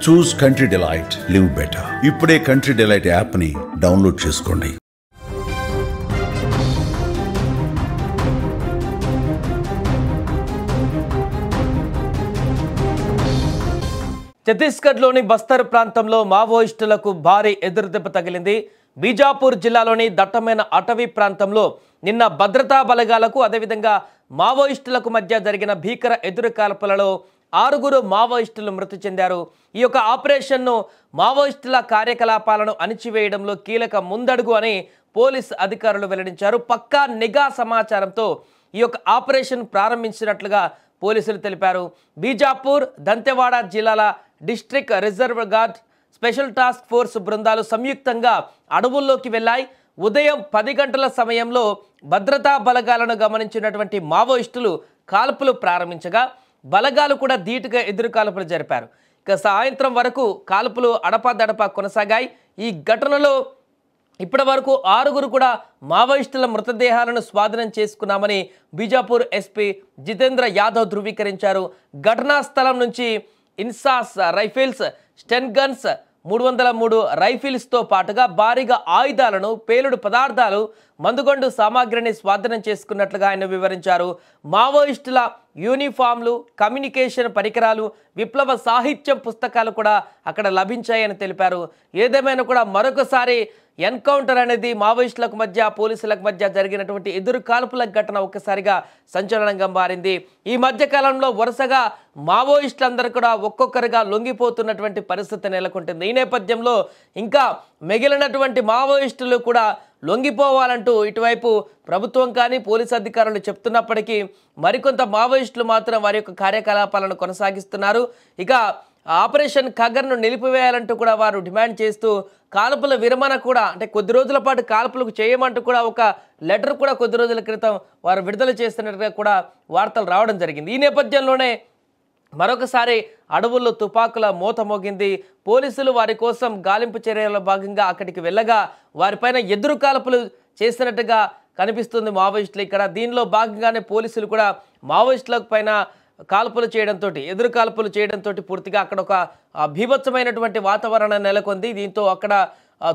చూస్ country delight, live better. ఇప్పుడే country delight app ని download చేసుకోండి. ఛత్తీస్గఢ్లోని బస్తర్ ప్రాంతంలో మావోయిస్టులకు భారీ ఎదురుదెబ్బ తగిలింది. బీజాపూర్ జిల్లాలోని దట్టమైన అటవీ ప్రాంతంలో నిన్న భద్రతా బలగాలకు అదేవిధంగా మావోయిస్టులకు మధ్య జరిగిన భీకర ఎదురుకాల్పులలో 6 మావోయిస్టులు మృతి చెందారు. ఈ యొక్క ఆపరేషన్ను మావోయిస్టుల కార్యకలాపాలను అణిచివేయడంలో కీలక ముందడుగు అని పోలీస్ అధికారులు వెల్లడించారు. పక్కా నిఘా సమాచారంతో ఈ యొక్క ఆపరేషన్ ప్రారంభించినట్లుగా పోలీసులు తెలిపారు. బీజాపూర్, దంతెవాడ జిల్లాల district reserve guard, special task force బృందాలు సంయుక్తంగా అడవుల్లోకి వెళ్లాయి. ఉదయం 10 గంటల సమయంలో భద్రతా బలగాలను గమనించినటువంటి మావోయిస్టులు కాల్పులు ప్రారంభించగా బలగాలు కూడా ధీటుగా ఎదురు కాల్పులు జరిపారు. ఇక సాయంత్రం వరకు కాల్పులు అడపాదడపా కొనసాగాయి. ఈ ఘటనలో ఇప్పటి వరకు 6 కూడా మావోయిస్టుల మృతదేహాలను స్వాధీనం చేసుకున్నామని బీజాపూర్ ఎస్పీ జితేంద్ర యాదవ్ ధృవీకరించారు. ఘటనా స్థలం నుంచి ఇన్సాస్ రైఫిల్స్, స్టెన్ గన్స్, 303 రైఫిల్స్తో పాటుగా భారీగా ఆయుధాలను, పేలుడు పదార్థాలు, మందుగొండు సామాగ్రిని స్వాధీనం చేసుకున్నట్లుగా ఆయన వివరించారు. మావోయిస్టుల యూనిఫామ్లు, కమ్యూనికేషన్ పరికరాలు, విప్లవ సాహిత్యం పుస్తకాలు కూడా అక్కడ లభించాయని తెలిపారు. ఏదేమైనా కూడా మరొకసారి ఎన్కౌంటర్ అనేది మావోయిస్టులకు మధ్య, పోలీసులకు మధ్య జరిగినటువంటి ఎదురు కాల్పుల ఘటన ఒక్కసారిగా సంచలనంగా మారింది. ఈ మధ్య కాలంలో వరుసగా మావోయిస్టులందరూ కూడా ఒక్కొక్కరుగా లొంగిపోతున్నటువంటి పరిస్థితి నెలకొంటుంది. ఈ నేపథ్యంలో ఇంకా మిగిలినటువంటి మావోయిస్టులు కూడా లొంగిపోవాలంటూ ఇటువైపు ప్రభుత్వం కానీ పోలీసు అధికారులు చెప్తున్నప్పటికీ మరికొంత మావోయిస్టులు మాత్రం వారి యొక్క కార్యకలాపాలను కొనసాగిస్తున్నారు. ఇక ఆపరేషన్ ఖగర్ను నిలిపివేయాలంటూ కూడా వారు డిమాండ్ చేస్తూ కాల్పుల విరమణ కూడా, అంటే కొద్ది రోజుల పాటు కాల్పులకు చేయమంటూ కూడా ఒక లెటర్ కూడా కొద్ది రోజుల క్రితం వారు విడుదల చేస్తున్నట్టుగా కూడా వార్తలు రావడం జరిగింది. ఈ నేపథ్యంలోనే మరొకసారి అడవుల్లో తుపాకుల మోత మోగింది. పోలీసులు వారి కోసం గాలింపు చర్యల్లో భాగంగా అక్కడికి వెళ్ళగా వారిపైన ఎదురు కాల్పులు చేసినట్టుగా కనిపిస్తుంది మావోయిస్టులు. ఇక్కడ దీనిలో భాగంగానే పోలీసులు కూడా మావోయిస్టుల పైన కాల్పులు చేయడంతో, ఎదురు కాల్పులు చేయడంతో పూర్తిగా అక్కడ ఒక భీభత్సమైనటువంటి వాతావరణం నెలకొంది. దీంతో అక్కడ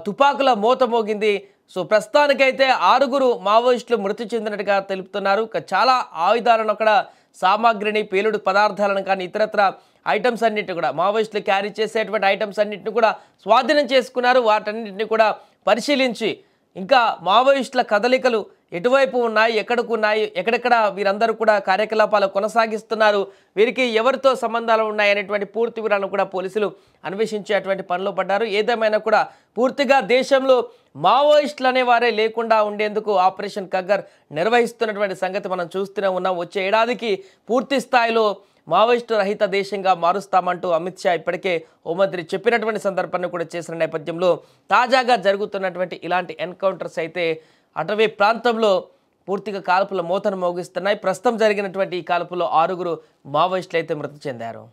తుపాకుల మోత మోగింది. సో ప్రస్తుతానికైతే 6 మావోయిస్టులు మృతి చెందినట్టుగా తెలుపుతున్నారు. చాలా ఆయుధాలను, అక్కడ సామాగ్రిని, పేలుడు పదార్థాలను కానీ ఇతరత్ర ఐటమ్స్ అన్నింటినీ కూడా మావోయిస్టులు క్యారీ చేసేటువంటి ఐటమ్స్ అన్నింటినీ కూడా స్వాధీనం చేసుకున్నారు. వాటన్నింటినీ కూడా పరిశీలించి ఇంకా మావోయిస్టుల కదలికలు ఎటువైపు ఉన్నాయి, ఎక్కడికి ఉన్నాయి, ఎక్కడెక్కడ వీరందరూ కూడా కార్యకలాపాలు కొనసాగిస్తున్నారు, వీరికి ఎవరితో సంబంధాలు ఉన్నాయి అనేటువంటి పూర్తి వివరాలను కూడా పోలీసులు అన్వేషించేటువంటి పనిలో పడ్డారు. ఏదేమైనా కూడా పూర్తిగా దేశంలో మావోయిస్టులు అనేవారే లేకుండా ఉండేందుకు ఆపరేషన్ ఖగ్గర్ నిర్వహిస్తున్నటువంటి సంగతి మనం చూస్తూనే ఉన్నాం. వచ్చే ఏడాదికి పూర్తి స్థాయిలో మావోయిస్టు రహిత దేశంగా మారుస్తామంటూ అమిత్ షా ఇప్పటికే హోంమంత్రి చెప్పినటువంటి సందర్భాన్ని కూడా చేసిన నేపథ్యంలో తాజాగా జరుగుతున్నటువంటి ఇలాంటి ఎన్కౌంటర్స్ అయితే అటవీ ప్రాంతంలో పూర్తిగా కాల్పుల మోతను మోగిస్తున్నాయి. ప్రస్తుతం జరిగినటువంటి ఈ కాల్పులో 6 మావోయిస్టులు అయితే మృతి చెందారు.